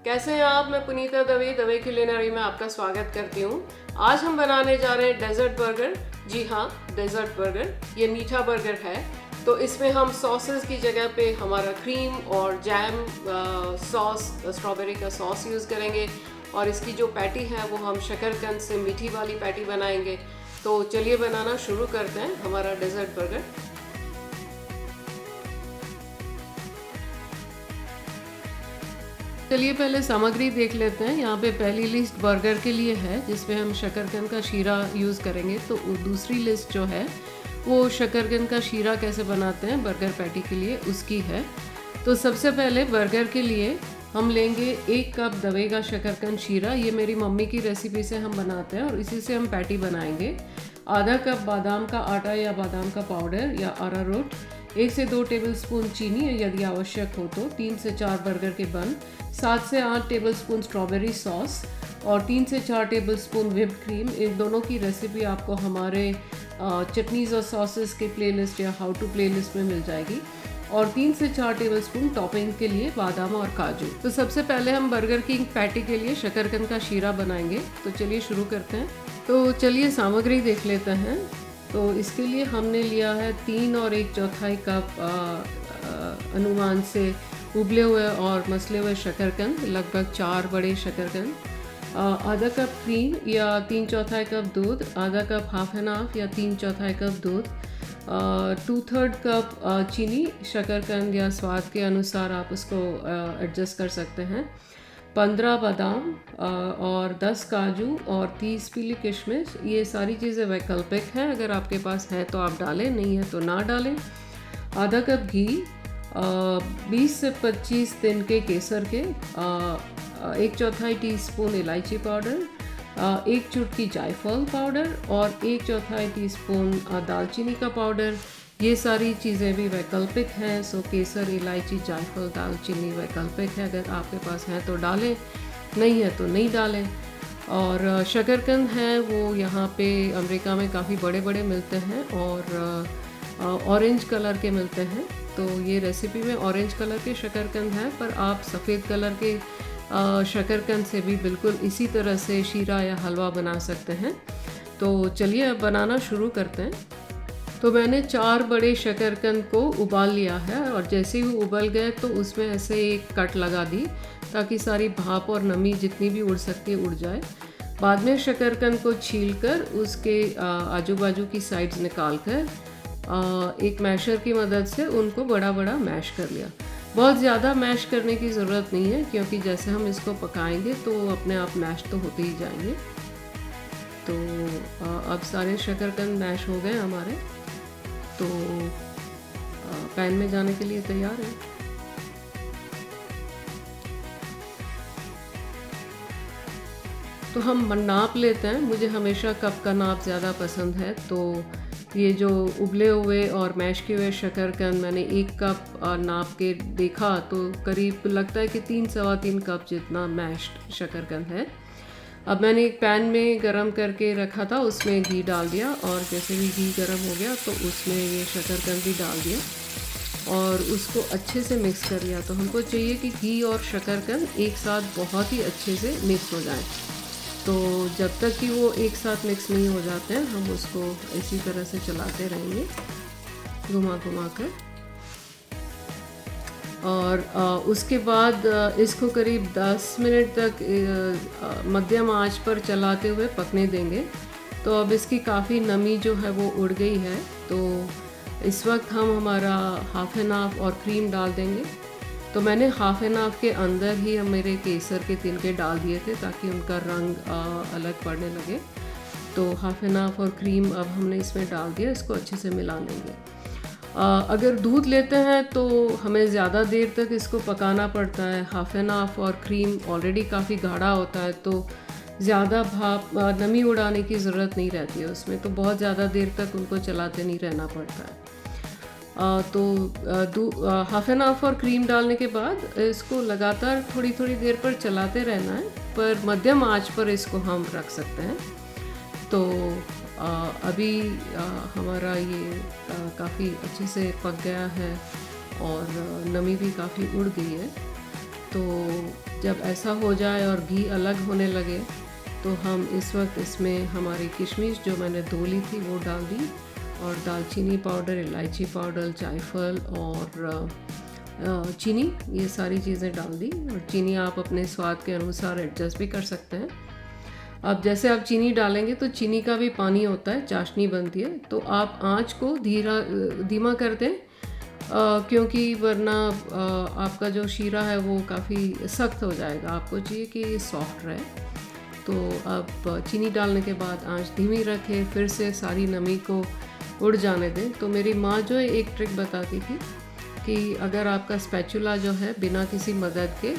कैसे हैं आप? मैं पुनीता दवे दवे कुलिनरी में आपका स्वागत करती हूँ। आज हम बनाने जा रहे हैं डेजर्ट बर्गर। जी हाँ, डेजर्ट बर्गर। ये मीठा बर्गर है। तो इसमें हम सॉसेस की जगह पे हमारा क्रीम और जैम सॉस, स्ट्रॉबेरी का सॉस यूज़ करेंगे। और इसकी जो पैटी है वो हम शकरकंद से मीठी वाली पैटी बनाएंगे। तो चलिए बनाना शुरू करते हैं हमारा डेजर्ट बर्गर। चलिए पहले सामग्री देख लेते हैं। यहाँ पे पहली लिस्ट बर्गर के लिए है जिसमें हम शकरकंद का शीरा यूज़ करेंगे। तो दूसरी लिस्ट जो है वो शकरकंद का शीरा कैसे बनाते हैं बर्गर पैटी के लिए उसकी है। तो सबसे पहले बर्गर के लिए हम लेंगे 1 कप दवे का शकरकंद शीरा। ये मेरी मम्मी की रेसिपी से हम बनाते हैं और इसी से हम पैटी बनाएंगे। आधा कप बादाम का आटा या बादाम का पाउडर या अरारोट, 1 से 2 टेबलस्पून चीनी यदि आवश्यक हो तो, 3 से 4 बर्गर के बन, 7 से 8 टेबलस्पून स्ट्रॉबेरी सॉस और 3 से 4 टेबलस्पून व्हिप्ड क्रीम। इन दोनों की रेसिपी आपको हमारे चटनीज़ और सॉसेस के प्लेलिस्ट या हाउ टू प्लेलिस्ट में मिल जाएगी। और 3 से 4 टेबलस्पून टॉपिंग के लिए बादाम और काजू। तो सबसे पहले हम बर्गर किंग पैटी के लिए शकरकंद का शीरा बनाएंगे। तो चलिए शुरू करते हैं। तो चलिए सामग्री देख लेते हैं। तो इसके लिए हमने लिया है 3 और 1/4 कप अनुमान से उबले हुए और मसले हुए शकरकंद, लगभग 4 बड़े शकरकंद, आधा कप क्रीम या 3/4 कप दूध, आधा कप हाफ एंड हाफ या 3/4 कप दूध, 2/3 कप चीनी, शकरकंद या स्वाद के अनुसार आप उसको एडजस्ट कर सकते हैं, 15 बादाम और 10 काजू और 30 पीली किशमिश। ये सारी चीज़ें वैकल्पिक हैं, अगर आपके पास है तो आप डालें, नहीं है तो ना डालें। आधा कप घी, 20 से 25 दिन के केसर के, 1/4 टीस्पून इलायची पाउडर, 1 चुटकी जायफल पाउडर और 1/4 टीस्पून दालचीनी का पाउडर। ये सारी चीज़ें भी वैकल्पिक हैं। सो केसर, इलायची, जायफल, दालचीनी वैकल्पिक है, अगर आपके पास है तो डालें, नहीं है तो नहीं डालें। और शकरकंद हैं वो यहाँ पे अमेरिका में काफ़ी बड़े बड़े मिलते हैं और ऑरेंज कलर के मिलते हैं। तो ये रेसिपी में ऑरेंज कलर के शकरकंद हैं, पर आप सफ़ेद कलर के शकरकंद से भी बिल्कुल इसी तरह से शीरा या हलवा बना सकते हैं। तो चलिए अब बनाना शुरू करते हैं। तो मैंने 4 बड़े शकरकंद को उबाल लिया है और जैसे ही उबल गए तो उसमें ऐसे एक कट लगा दी ताकि सारी भाप और नमी जितनी भी उड़ सकती है उड़ जाए। बाद में शकरकंद को छीलकर उसके आजू बाजू की साइड्स निकाल कर एक मैशर की मदद से उनको बड़ा बड़ा मैश कर लिया। बहुत ज़्यादा मैश करने की ज़रूरत नहीं है क्योंकि जैसे हम इसको पकाएंगे तो अपने आप मैश तो होते ही जाएंगे। तो अब सारे शकरकंद मैश हो गए हमारे, तो पैन में जाने के लिए तैयार है। तो हम नाप लेते हैं। मुझे हमेशा कप का नाप ज़्यादा पसंद है। तो ये जो उबले हुए और मैश किए हुए शकरकंद मैंने 1 कप नाप के देखा तो करीब लगता है कि 3-3.25 कप जितना मैश्ड शकरकंद है। अब मैंने एक पैन में गरम करके रखा था, उसमें घी डाल दिया और जैसे ही घी गरम हो गया तो उसमें ये शकरकंद भी डाल दिया और उसको अच्छे से मिक्स कर लिया। तो हमको चाहिए कि घी और शकरकंद एक साथ बहुत ही अच्छे से मिक्स हो जाए। तो जब तक कि वो एक साथ मिक्स नहीं हो जाते हैं हम उसको इसी तरह से चलाते रहेंगे घुमा घुमा कर। और उसके बाद इसको करीब 10 मिनट तक मध्यम आंच पर चलाते हुए पकने देंगे। तो अब इसकी काफ़ी नमी जो है वो उड़ गई है। तो इस वक्त हम हमारा हाफ एंड हाफ और क्रीम डाल देंगे। तो मैंने हाफ एंड हाफ के अंदर ही मेरे केसर के तिनके डाल दिए थे ताकि उनका रंग अलग पड़ने लगे। तो हाफ एंड हाफ और क्रीम अब हमने इसमें डाल दिया, इसको अच्छे से मिला लेंगे। अगर दूध लेते हैं तो हमें ज़्यादा देर तक इसको पकाना पड़ता है। हाफ एंड हाफ और क्रीम ऑलरेडी काफ़ी गाढ़ा होता है तो ज़्यादा भाप नमी उड़ाने की ज़रूरत नहीं रहती है उसमें, तो बहुत ज़्यादा देर तक उनको चलाते नहीं रहना पड़ता है। तो हाफ एंड हाफ और क्रीम डालने के बाद इसको लगातार थोड़ी थोड़ी देर पर चलाते रहना है, पर मध्यम आंच पर इसको हम रख सकते हैं। तो अभी हमारा ये काफ़ी अच्छे से पक गया है और नमी भी काफ़ी उड़ गई है। तो जब ऐसा हो जाए और घी अलग होने लगे तो हम इस वक्त इसमें हमारी किशमिश जो मैंने धो ली थी वो डाल दी, और दालचीनी पाउडर, इलायची पाउडर, जायफल और चीनी, ये सारी चीज़ें डाल दी। और चीनी आप अपने स्वाद के अनुसार एडजस्ट भी कर सकते हैं। अब जैसे आप चीनी डालेंगे तो चीनी का भी पानी होता है, चाशनी बनती है, तो आप आँच को धीमा कर दें, क्योंकि वरना आपका जो शीरा है वो काफ़ी सख्त हो जाएगा। आपको चाहिए कि सॉफ्ट रहे। तो अब चीनी डालने के बाद आंच धीमी रखें, फिर से सारी नमी को उड़ जाने दें। तो मेरी माँ जो है एक ट्रिक बताती थी कि अगर आपका स्पैचुला जो है बिना किसी मदद के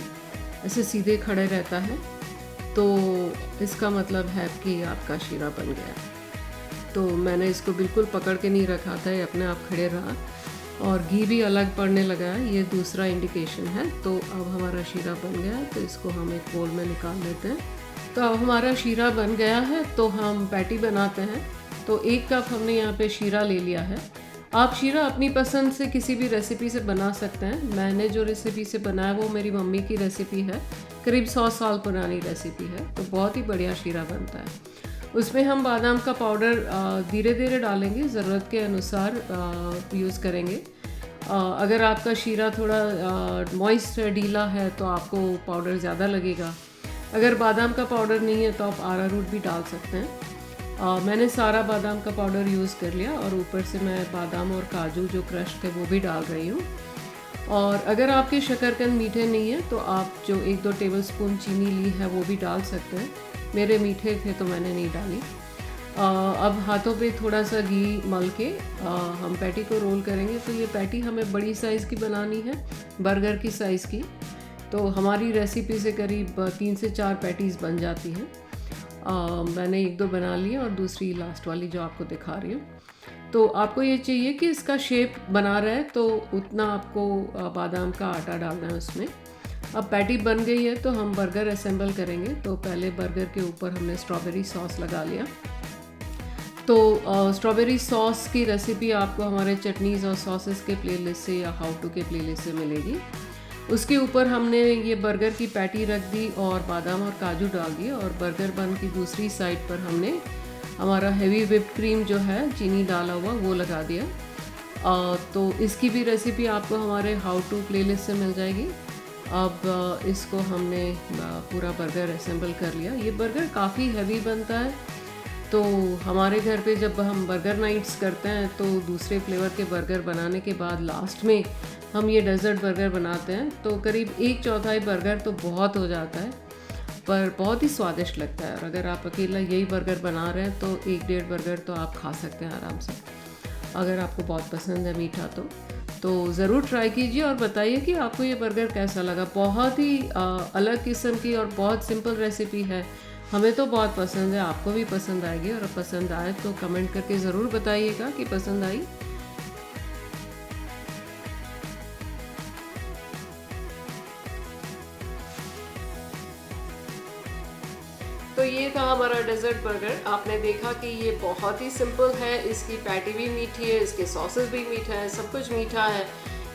ऐसे सीधे खड़े रहता है तो इसका मतलब है कि आपका शीरा बन गया। तो मैंने इसको बिल्कुल पकड़ के नहीं रखा था, ये अपने आप खड़े रहा और घी भी अलग पड़ने लगा है, ये दूसरा इंडिकेशन है। तो अब हमारा शीरा बन गया है, तो इसको हम एक बोल में निकाल लेते हैं। तो अब हमारा शीरा बन गया है, तो हम पैटी बनाते हैं। तो 1 कप हमने यहाँ पे शीरा ले लिया है। आप शीरा अपनी पसंद से किसी भी रेसिपी से बना सकते हैं। मैंने जो रेसिपी से बनाया वो मेरी मम्मी की रेसिपी है, करीब 100 साल पुरानी रेसिपी है, तो बहुत ही बढ़िया शीरा बनता है। उसमें हम बादाम का पाउडर धीरे धीरे डालेंगे, ज़रूरत के अनुसार यूज़ करेंगे। अगर आपका शीरा थोड़ा मॉइस्ट ढीला है तो आपको पाउडर ज़्यादा लगेगा। अगर बादाम का पाउडर नहीं है तो आप अरारोट भी डाल सकते हैं। मैंने सारा बादाम का पाउडर यूज़ कर लिया और ऊपर से मैं बादाम और काजू जो क्रश थे वो भी डाल रही हूँ। और अगर आपके शकरकंद मीठे नहीं है तो आप जो 1-2 टेबलस्पून चीनी ली है वो भी डाल सकते हैं। मेरे मीठे थे तो मैंने नहीं डाली। अब हाथों पे थोड़ा सा घी मल के हम पैटी को रोल करेंगे। तो ये पैटी हमें बड़ी साइज़ की बनानी है, बर्गर की साइज़ की। तो हमारी रेसिपी से करीब 3 से 4 पैटीज़ बन जाती हैं। मैंने 1-2 बना ली और दूसरी लास्ट वाली जो आपको दिखा रही हूँ। तो आपको ये चाहिए कि इसका शेप बना रहे, तो उतना आपको बादाम का आटा डालना है उसमें। अब पैटी बन गई है तो हम बर्गर असेंबल करेंगे। तो पहले बर्गर के ऊपर हमने स्ट्रॉबेरी सॉस लगा लिया। तो स्ट्रॉबेरी सॉस की रेसिपी आपको हमारे चटनीज़ और सॉसेस के प्लेलिस्ट से या हाउ टू के प्लेलिस्ट से मिलेगी। उसके ऊपर हमने ये बर्गर की पैटी रख दी और बादाम और काजू डाल दिए, और बर्गर बन की दूसरी साइड पर हमने हमारा हेवी व्हिप्ड क्रीम जो है चीनी डाला हुआ वो लगा दिया। तो इसकी भी रेसिपी आपको हमारे हाउ टू प्लेलिस्ट से मिल जाएगी। अब इसको हमने पूरा बर्गर असेंबल कर लिया। ये बर्गर काफ़ी हैवी बनता है, तो हमारे घर पे जब हम बर्गर नाइट्स करते हैं तो दूसरे फ्लेवर के बर्गर बनाने के बाद लास्ट में हम ये डेज़र्ट बर्गर बनाते हैं। तो करीब 1/4 बर्गर तो बहुत हो जाता है, पर बहुत ही स्वादिष्ट लगता है। और अगर आप अकेला यही बर्गर बना रहे हैं तो 1-1.5 बर्गर तो आप खा सकते हैं आराम से, अगर आपको बहुत पसंद है मीठा तो ज़रूर ट्राई कीजिए और बताइए कि आपको ये बर्गर कैसा लगा। बहुत ही अलग किस्म की और बहुत सिंपल रेसिपी है। हमें तो बहुत पसंद है, आपको भी पसंद आएगी, और पसंद आए तो कमेंट करके ज़रूर बताइएगा कि पसंद आई। तो ये था हमारा डेजर्ट बर्गर। आपने देखा कि ये बहुत ही सिंपल है, इसकी पैटी भी मीठी है, इसके सॉसेस भी मीठा है, सब कुछ मीठा है।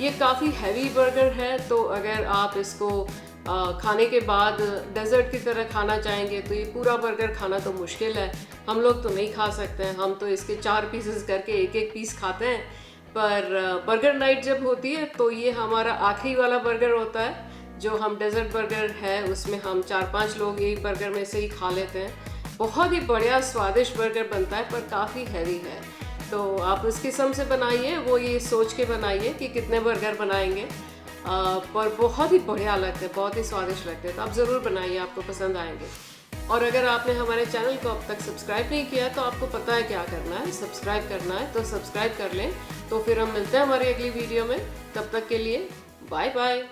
ये काफ़ी हैवी बर्गर है, तो अगर आप इसको खाने के बाद डेजर्ट की तरह खाना चाहेंगे तो ये पूरा बर्गर खाना तो मुश्किल है। हम लोग तो नहीं खा सकते हैं, हम तो इसके 4 पीसेस करके 1-1 पीस खाते हैं। पर बर्गर नाइट जब होती है तो ये हमारा आखिरी वाला बर्गर होता है। जो हम डेजर्ट बर्गर है उसमें हम 4-5 लोग एक बर्गर में से ही खा लेते हैं। बहुत ही बढ़िया स्वादिष्ट बर्गर बनता है, पर काफ़ी हैवी है। तो आप उस किस्म से बनाइए, वो ये सोच के बनाइए कि कितने बर्गर बनाएंगे, पर बहुत ही बढ़िया लगते हैं, बहुत ही स्वादिष्ट लगते हैं। तो आप ज़रूर बनाइए, आपको पसंद आएंगे। और अगर आपने हमारे चैनल को अब तक सब्सक्राइब नहीं किया तो आपको पता है क्या करना है, सब्सक्राइब करना है। तो सब्सक्राइब कर लें। तो फिर हम मिलते हैं हमारी अगली वीडियो में। तब तक के लिए बाय बाय।